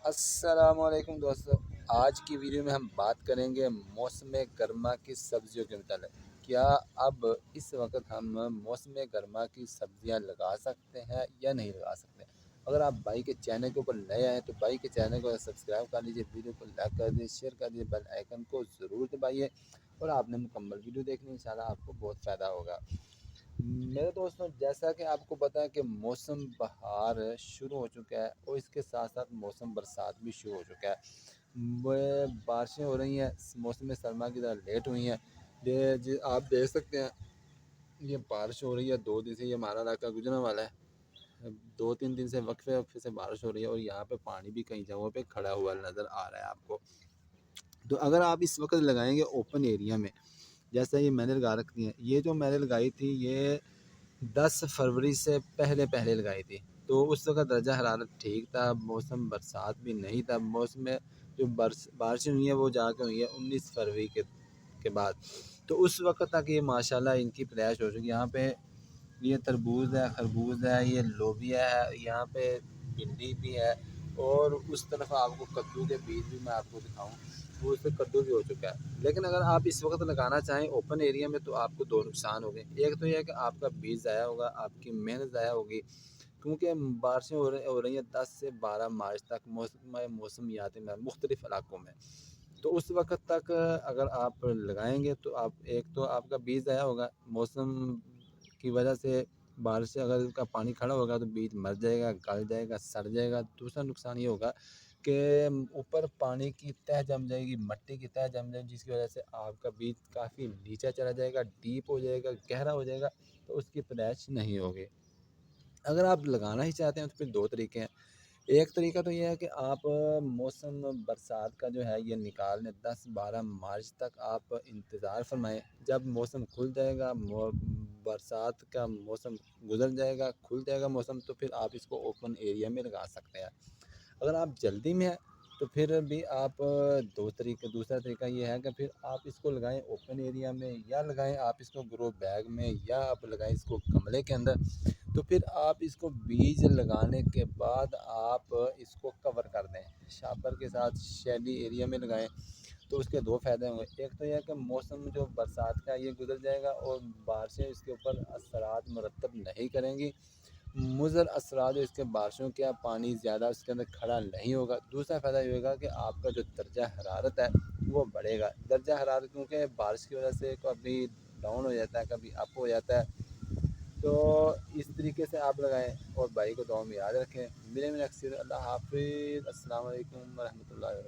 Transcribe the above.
السلام علیکم دوستو، آج کی ویڈیو میں ہم بات کریں گے موسم گرما کی سبزیوں کے متعلق۔ کیا اب اس وقت ہم موسم گرما کی سبزیاں لگا سکتے ہیں یا نہیں لگا سکتے؟ اگر آپ بھائی کے چینل کے اوپر نئے آئے تو بھائی کے چینل کو سبسکرائب کر لیجئے، ویڈیو کو لائک کر دیجئے، شیئر کر دیجئے، بیل آئیکن کو ضرور دبائیے اور آپ نے مکمل ویڈیو دیکھنی، انشاءاللہ آپ کو بہت فائدہ ہوگا۔ میرے دوستوں، جیسا کہ آپ کو پتہ ہے کہ موسم بہار شروع ہو چکا ہے اور اس کے ساتھ ساتھ موسم برسات بھی شروع ہو چکا ہے۔ بارشیں ہو رہی ہیں، موسم سرما کی طرح لیٹ ہوئی ہیں۔ آپ دیکھ سکتے ہیں یہ بارش ہو رہی ہے، 2 دن سے یہ ہمارا علاقہ گزرنے والا ہے، 2-3 دن سے وقفے سے بارش ہو رہی ہے اور یہاں پہ پانی بھی کئی جگہوں پہ کھڑا ہوا نظر آ رہا ہے آپ کو۔ تو اگر آپ اس وقت لگائیں گے اوپن ایریا میں، جیسا یہ میں نے لگا رکھی ہیں، یہ جو میں نے لگائی تھی یہ 10 فروری سے پہلے لگائی تھی، تو اس وقت درجہ حرارت ٹھیک تھا، موسم برسات بھی نہیں تھا۔ موسم میں جو بارشیں ہوئی ہیں وہ جا کے ہوئی ہیں 19 فروری کے بعد، تو اس وقت تک یہ ماشاءاللہ ان کی پیدائش ہو چکی۔ یہاں پہ یہ تربوز ہے، خربوز ہے، یہ لوبیا ہے، یہاں پہ بھنڈی بھی ہے اور اس طرف آپ کو کدو کے بیج بھی میں آپ کو دکھاؤں، وہ اس پہ کدو بھی ہو چکا ہے۔ لیکن اگر آپ اس وقت لگانا چاہیں اوپن ایریا میں تو آپ کو 2 نقصان ہو گئے۔ ایک تو یہ ہے کہ آپ کا بیج ضائع ہوگا، آپ کی محنت ضائع ہوگی، کیونکہ بارشیں ہو رہی ہیں 10 سے 12 مارچ تک موسمیات میں مختلف علاقوں میں، تو اس وقت تک اگر آپ لگائیں گے تو ایک تو آپ کا بیج ضائع ہوگا، موسم کی وجہ سے بارش سے اگر کا پانی کھڑا ہوگا تو بیج مر جائے گا، گل جائے گا، سڑ جائے گا۔ دوسرا نقصان یہ ہوگا کہ اوپر پانی کی تہہ جم جائے گی، مٹی کی تہہ جم جائے گی، جس کی وجہ سے آپ کا بیج کافی نیچے چلا جائے گا، ڈیپ ہو جائے گا، گہرا ہو جائے گا، تو اس کی پیدائش نہیں ہوگی۔ اگر آپ لگانا ہی چاہتے ہیں تو پھر 2 طریقے ہیں۔ ایک طریقہ تو یہ ہے کہ آپ موسم برسات کا جو ہے یہ نکال لیں، 10-12 مارچ تک آپ انتظار فرمائیں۔ جب موسم کھل جائے گا، برسات کا موسم گزر جائے گا، کھل جائے گا موسم، تو پھر آپ اس کو اوپن ایریا میں لگا سکتے ہیں۔ اگر آپ جلدی میں ہیں تو پھر بھی آپ دوسرا طریقہ یہ ہے کہ پھر آپ اس کو لگائیں اوپن ایریا میں، یا لگائیں آپ اس کو گرو بیگ میں، یا آپ لگائیں اس کو گملے کے اندر۔ تو پھر آپ اس کو بیج لگانے کے بعد آپ اس کو کور کر دیں شاپر کے ساتھ، شیڈی ایریا میں لگائیں، تو اس کے 2 فائدے ہوں گے۔ ایک تو یہ ہے کہ موسم جو برسات کا یہ گزر جائے گا اور بارشیں اس کے اوپر اثرات مرتب نہیں کریں گی، مضر اثرات اس کے بارشوں کیا پانی زیادہ اس کے اندر کھڑا نہیں ہوگا۔ دوسرا فائدہ یہ ہوگا کہ آپ کا جو درجہ حرارت ہے وہ بڑھے گا۔ درجہ حرارت کیونکہ بارش کی وجہ سے کبھی ڈاؤن ہو جاتا ہے، کبھی اپ ہو جاتا ہے، تو اس طریقے سے آپ لگائیں اور بھائی کو دعاؤں میں یاد رکھیں۔ ملیں اکثر۔ اللہ حافظ، السلام علیکم ورحمۃ اللہ وبرکاتہ۔